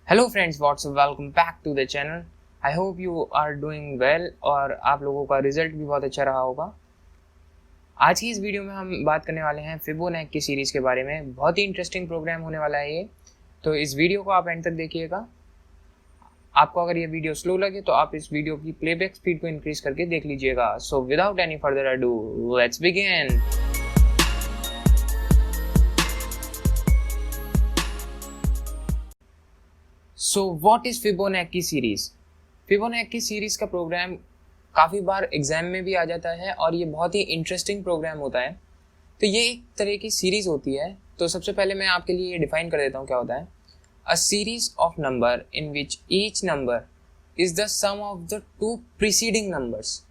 Hello friends, what's up, welcome back to the channel. I hope you are doing well और आप लोगों का result भी बहुत अच्छा रहा होगा। आज की इस वीडियो में हम बात करने वाले हैं फिबोनाची की सीरीज़ के बारे में। बहुत ही इंटरेस्टिंग प्रोग्राम होने वाला है ये, तो इस वीडियो को आप एंड तक देखिएगा। आपको अगर ये वीडियो स्लो लगे तो आप इस वीडियो की प्लेबैक स्पीड को इंक्रीज करके देख लीजिएगा। So without any further ado, let's begin. So what is Fibonacci series? Fibonacci series का प्रोग्राम काफ़ी बार एग्जाम में भी आ जाता है और ये बहुत ही इंटरेस्टिंग प्रोग्राम होता है। तो ये एक तरह की सीरीज होती है। तो सबसे पहले मैं आपके लिए ये डिफाइन कर देता हूँ क्या होता है। A series of number in which each number is the sum of the two preceding numbers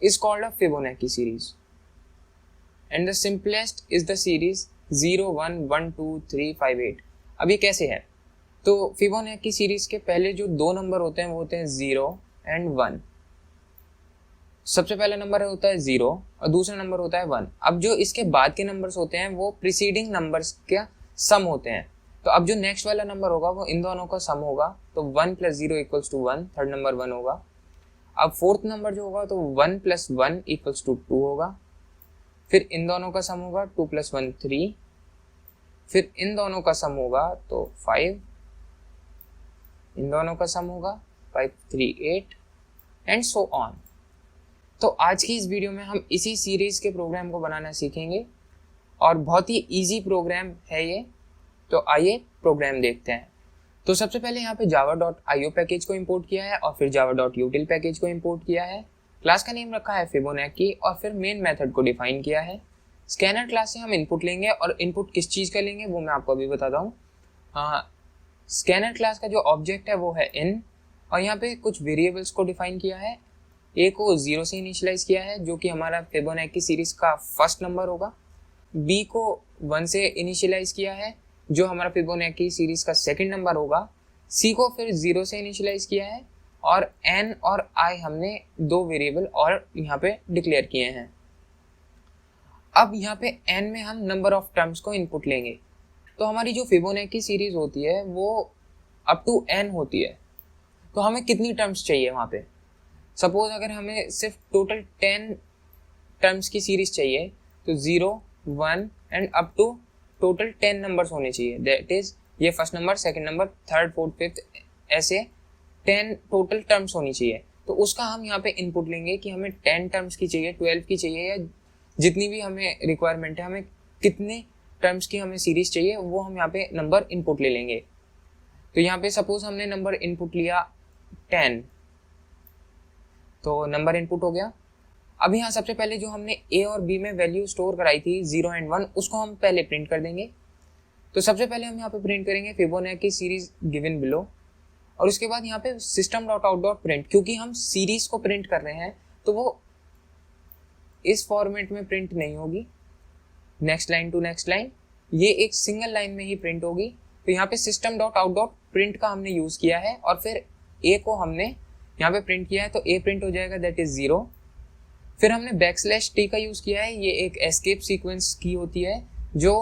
is called a Fibonacci series and the simplest is the series 0 1 1 2 3 5 8। अब ये कैसे है? तो फिबोनाची सीरीज के पहले जो दो नंबर होते हैं वो होते हैं 0 एंड 1। सबसे पहला नंबर होता है 0 और दूसरा नंबर होता है 1। अब जो इसके बाद के नंबर्स होते हैं वो प्रीसीडिंग नंबर्स का सम होते हैं। तो अब जो नेक्स्ट वाला नंबर होगा वो इन दोनों का सम होगा। तो 1 + 0 = 1, थर्ड नंबर 1 होगा। अब फोर्थ नंबर जो होगा तो 1 + 1 = 2 होगा। फिर इन दोनों का सम होगा 2 + 1 3। फिर इन दोनों का सम होगा तो 5। इन दोनों का सम होगा 5 3 8 एंड सो ऑन। तो आज की इस वीडियो में हम इसी सीरीज के प्रोग्राम को बनाना सीखेंगे और बहुत ही इजी प्रोग्राम है ये। तो आइए प्रोग्राम देखते हैं। तो सबसे पहले यहाँ पे java.io पैकेज को इंपोर्ट किया है और फिर java.util पैकेज को इंपोर्ट किया है। क्लास का नेम रखा है फिबोनाची और फिर मेन मेथड को डिफाइन किया है। स्कैनर क्लास से हम इनपुट लेंगे और इनपुट किस चीज़ का लेंगे वो मैं आपको अभी बताता हूँ। स्कैनर क्लास का जो ऑब्जेक्ट है वो है इन और यहाँ पे कुछ वेरिएबल्स को डिफाइन किया है। ए को 0 से इनिशियलाइज किया है जो कि हमारा फिबोनाची सीरीज का फर्स्ट नंबर होगा। बी को 1 से इनिशियलाइज किया है जो हमारा फिबोनाची सीरीज का सेकंड नंबर होगा। सी को फिर 0 से इनिशियलाइज किया है और एन और आई हमने दो वेरिएबल और यहाँ पे डिक्लेयर किए हैं। अब यहाँ पे एन में हम नंबर ऑफ टर्म्स को इनपुट लेंगे। तो हमारी जो फिबोनाची सीरीज होती है वो अप टू n होती है। तो हमें कितनी टर्म्स चाहिए वहाँ पे? सपोज अगर हमें सिर्फ टोटल 10 टर्म्स की सीरीज चाहिए तो 0 1 and up to total 10 numbers होने चाहिए। दैट इज ये first number, second number, third, fourth, fifth, ऐसे 10 टोटल टर्म्स होनी चाहिए। तो उसका हम यहाँ पे इनपुट लेंगे कि हमें 10 टर्म्स की चाहिए, 12 की चाहिए या जितनी भी हमें रिक्वायरमेंट है, हमें कितने टर्म्स की हमें सीरीज चाहिए वो हम यहाँ पे नंबर इनपुट ले लेंगे। तो यहाँ पे सपोज हमने नंबर इनपुट लिया 10, तो नंबर इनपुट हो गया। अब यहाँ सबसे पहले जो हमने ए और बी में वैल्यू स्टोर कराई थी 0 एंड 1, उसको हम पहले प्रिंट कर देंगे। तो सबसे पहले हम यहाँ पे प्रिंट करेंगे फिबोनाची सीरीज गिवन बिलो और उसके बाद यहाँ पे system.out.print। क्योंकि हम सीरीज को प्रिंट कर रहे हैं तो वो इस फॉर्मेट में प्रिंट नहीं होगी, next line to next line, ये एक सिंगल लाइन में ही प्रिंट होगी। तो यहाँ पे system.out.print का हमने यूज किया है और फिर a को हमने यहाँ पे प्रिंट किया है तो a प्रिंट हो जाएगा, दैट इज 0। फिर हमने \t का यूज किया है। ये एक एस्केप सीक्वेंस की होती है जो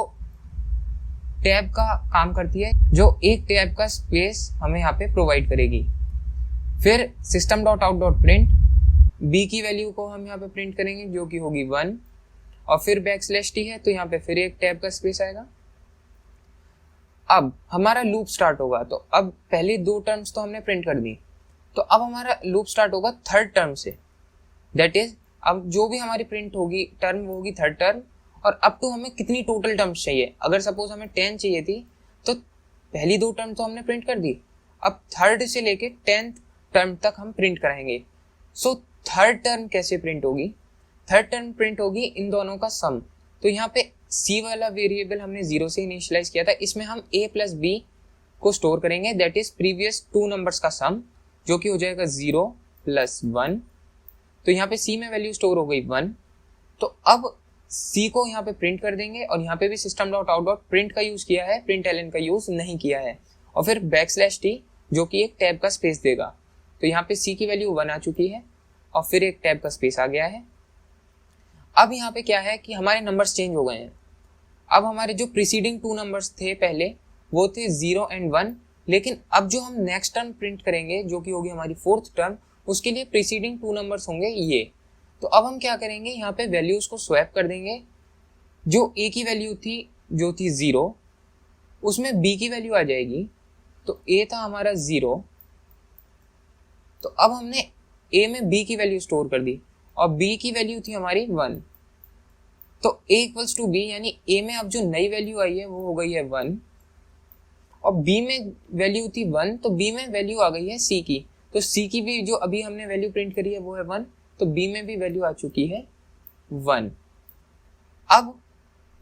टैब का काम करती है, जो एक टैब का स्पेस हमें यहाँ पे प्रोवाइड करेगी। फिर system.out.print b की वैल्यू को हम यहाँ पे प्रिंट करेंगे जो कि होगी 1 और फिर \t है तो यहाँ पे फिर एक टैब का स्पेस आएगा। अब हमारा लूप स्टार्ट होगा। तो अब पहले दो टर्म्स तो हमने प्रिंट कर दी, तो अब हमारा लूप स्टार्ट होगा थर्ड टर्म से। दैट इज अब जो भी हमारी प्रिंट होगी टर्म वो होगी थर्ड टर्म और अप टू हमें कितनी टोटल टर्म्स चाहिए। अगर सपोज हमें 10 चाहिए थी तो पहली दो टर्म तो हमने प्रिंट कर दी, अब थर्ड से लेके 10th टर्म तक हम प्रिंट कराएंगे। सो थर्ड टर्म कैसे प्रिंट होगी? थर्ड टर्म प्रिंट होगी इन दोनों का सम। तो यहाँ पे c वाला वेरिएबल हमने 0 से इनिशियलाइज किया था, इसमें हम a + b को स्टोर करेंगे, that is previous two numbers का सम जो कि हो जाएगा 0 + 1। तो यहाँ पे c में वैल्यू स्टोर हो गई 1। तो अब c को यहाँ पे प्रिंट कर देंगे और यहाँ पे भी system.out.print का यूज किया है, println का यूज नहीं किया है। और फिर \t जो कि एक टैब का स्पेस देगा। तो यहाँ पे c की वैल्यू 1 आ चुकी है और फिर एक टैब का स्पेस आ गया है। अब यहाँ पे क्या है कि हमारे नंबर्स चेंज हो गए हैं। अब हमारे जो प्रीसीडिंग टू नंबर्स थे पहले वो थे 0 एंड 1, लेकिन अब जो हम नेक्स्ट टर्म प्रिंट करेंगे जो कि होगी हमारी फोर्थ टर्म, उसके लिए प्रीसीडिंग 2 नंबर्स होंगे ये। तो अब हम क्या करेंगे, यहाँ पे वैल्यूज को स्वैप कर देंगे। जो ए की वैल्यू थी जो थी 0, उसमें बी की वैल्यू आ जाएगी। तो ए था हमारा 0, तो अब हमने ए में बी की वैल्यू स्टोर कर दी और बी की वैल्यू थी हमारी 1। तो a इक्वल्स टू बी, यानी a में अब जो नई वैल्यू आई है वो हो गई है 1 और b में वैल्यू थी 1, तो b में वैल्यू आ गई है c की। तो c की भी जो अभी हमने वैल्यू प्रिंट करी है वो है 1, तो b में भी वैल्यू आ चुकी है 1। अब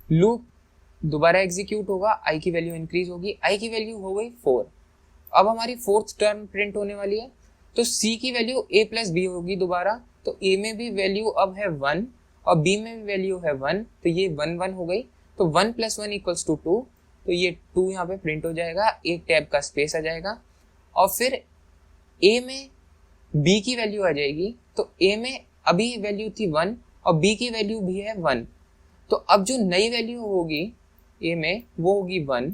लूप दोबारा एग्जीक्यूट होगा, i की वैल्यू इंक्रीज होगी, i की वैल्यू हो गई 4। अब हमारी फोर्थ टर्म प्रिंट होने वाली है, तो c की वैल्यू a प्लस बी होगी दोबारा। तो a में भी वैल्यू अब है 1 और b में भी वैल्यू है 1, तो ये 1 1 हो गई। तो 1 + 1 = 2, तो ये 2 यहाँ पे प्रिंट हो जाएगा, एक टैब का स्पेस आ जाएगा और फिर a में b की वैल्यू आ जाएगी। तो a में अभी वैल्यू थी 1 और b की वैल्यू भी है 1, तो अब जो नई वैल्यू होगी a में वो होगी 1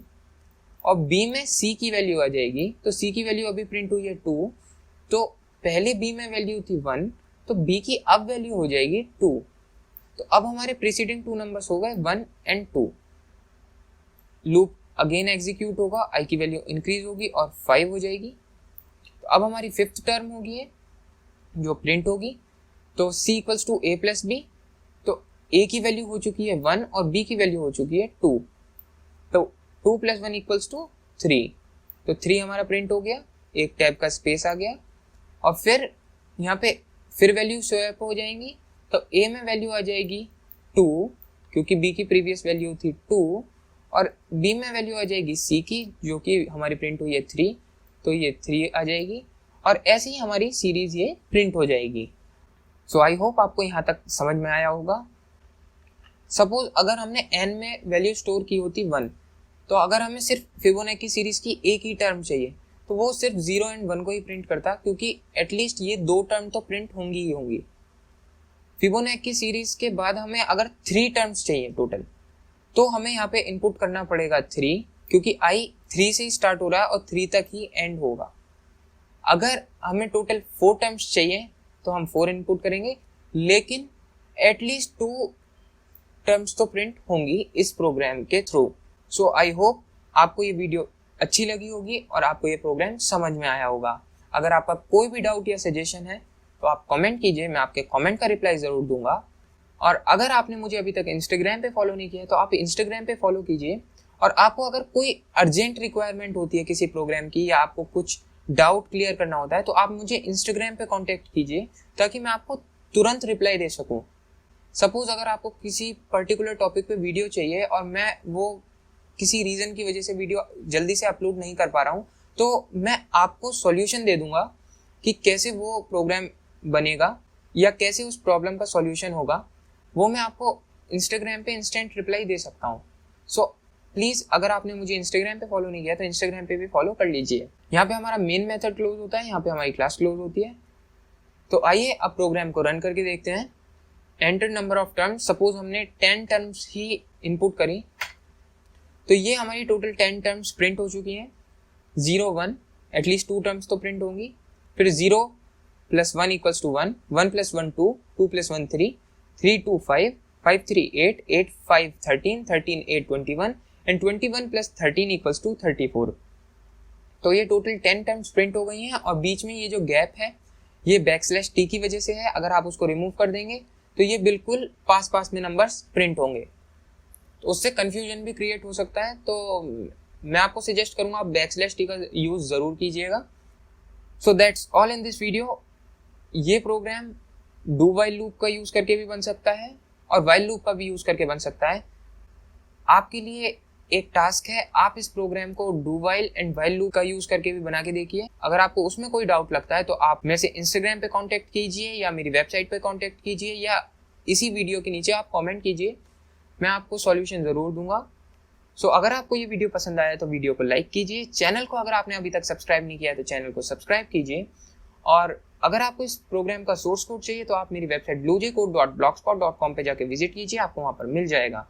और b में c की वैल्यू आ जाएगी। तो c की वैल्यू अभी प्रिंट हुई है 2, तो पहले b में वैल्यू थी 1, तो b की अब वैल्यू हो जाएगी 2। तो अब हमारे प्रीसीडिंग 2 नंबर्स हो गए 1 और 2। लूप अगेन एग्जीक्यूट होगा, i की वैल्यू इंक्रीज होगी और 5 हो जाएगी। तो अब हमारी फिफ्थ टर्म होगी है जो प्रिंट होगी, तो c = a + b। तो a की वैल्यू हो चुकी है 1 और b की वैल्यू हो चुकी है 2, तो 2 + 1 = 3। तो 3 हमारा प्रिंट हो गया, एक टैब का स्पेस आ गया और फिर यहाँ पे फिर वैल्यू स्वैप हो जाएंगी। तो a में वैल्यू आ जाएगी 2 क्योंकि b की प्रीवियस वैल्यू थी 2 और b में वैल्यू आ जाएगी c की जो कि हमारी प्रिंट हुई है 3, तो ये 3 आ जाएगी और ऐसे ही हमारी सीरीज ये प्रिंट हो जाएगी। सो आई होप आपको यहाँ तक समझ में आया होगा। सपोज अगर हमने n में वैल्यू स्टोर की होती 1, तो अगर हमें सिर्फ फिबोनाची सीरीज की एक ही टर्म चाहिए तो वो सिर्फ 0 और 1 को ही प्रिंट करता, क्योंकि एटलीस्ट ये 2 टर्म तो प्रिंट होंगी ही होंगी। फिबोनाची सीरीज के बाद हमें अगर 3 टर्म्स चाहिए टोटल, तो हमें यहाँ पे इनपुट करना पड़ेगा 3, क्योंकि i 3 से ही स्टार्ट हो रहा है और 3 तक ही एंड होगा। अगर हमें टोटल 4 टर्म्स चाहिए तो हम 4 इनपुट करेंगे, लेकिन एटलीस्ट 2 टर्म्स तो प्रिंट होंगी इस प्रोग्राम के थ्रू। सो आई होप आपको ये वीडियो अच्छी लगी होगी और आपको ये प्रोग्राम समझ में आया होगा। अगर आपका कोई भी डाउट या सजेशन है तो आप कमेंट कीजिए, मैं आपके कमेंट का रिप्लाई ज़रूर दूंगा। और अगर आपने मुझे अभी तक इंस्टाग्राम पे फॉलो नहीं किया तो आप इंस्टाग्राम पे फॉलो कीजिए। और आपको अगर कोई अर्जेंट रिक्वायरमेंट होती है किसी प्रोग्राम की या आपको कुछ डाउट क्लियर करना होता है तो आप मुझे इंस्टाग्राम पे कांटेक्ट कीजिए ताकि मैं आपको तुरंत रिप्लाई दे सकूं। सपोज अगर आपको किसी पर्टिकुलर टॉपिक पे वीडियो चाहिए और मैं वो किसी रीज़न की वजह से वीडियो जल्दी से अपलोड नहीं कर पा रहा हूँ, तो मैं आपको सॉल्यूशन दे दूंगा कि कैसे वो प्रोग्राम बनेगा या कैसे उस प्रॉब्लम का सॉल्यूशन होगा, वो मैं आपको इंस्टाग्राम पे इंस्टेंट रिप्लाई दे सकता हूँ। सो प्लीज़ अगर आपने मुझे इंस्टाग्राम पे फॉलो नहीं किया तो इंस्टाग्राम पे भी फॉलो कर लीजिए। यहाँ पे हमारा मेन मेथड क्लोज होता है, यहाँ पे हमारी क्लास क्लोज होती है। तो आइए अब प्रोग्राम को रन करके देखते हैं। Enter number of terms, suppose हमने 10 टर्म्स ही इनपुट करी तो ये हमारी टोटल 10 टर्म्स प्रिंट हो चुकी हैं। 0 1, एटलीस्ट 2 टर्म्स तो प्रिंट होंगी। फिर 0 + 1 = 1, 1 + 1 2, 2 + 1 3, 3 2 5, 5 3 8, 8 5 13, 13 8 21 एंड 21 + 13 = 34। तो ये टोटल 10 टर्म्स प्रिंट हो गई हैं और बीच में ये जो गैप है ये >t की वजह से है। अगर आप उसको रिमूव कर देंगे तो ये बिल्कुल पास में नंबर्स प्रिंट होंगे, तो उससे कंफ्यूजन भी क्रिएट हो सकता है। तो मैं आपको सजेस्ट करूंगा आप >t का यूज़ ज़रूर कीजिएगा। सो that's all in this video. ये प्रोग्राम डू वाइल लूप का यूज़ करके भी बन सकता है और वाइल लूप का भी यूज़ करके बन सकता है। आपके लिए एक टास्क है, आप इस प्रोग्राम को do while and while loop का यूज़ करके भी बना के देखिए। अगर आपको उसमें कोई डाउट लगता है तो आप मेरे से इंस्टाग्राम पे कांटेक्ट कीजिए या मेरी वेबसाइट पे कांटेक्ट कीजिए या इसी वीडियो के नीचे आप कमेंट कीजिए, मैं आपको सॉल्यूशन ज़रूर दूंगा। सो अगर आपको ये वीडियो पसंद आया तो वीडियो को लाइक कीजिए। चैनल को अगर आपने अभी तक सब्सक्राइब नहीं किया है तो चैनल को सब्सक्राइब कीजिए। और अगर आपको इस प्रोग्राम का सोर्स कोड चाहिए तो आप मेरी वेबसाइट bluejcode.blogspot.com पे जाके विजिट कीजिए, आपको वहाँ पर मिल जाएगा।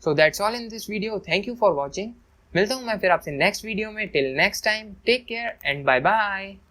So that's all in this video. Thank you for watching. मिलता हूँ मैं फिर आपसे नेक्स्ट वीडियो में। Till next time, take care and bye bye.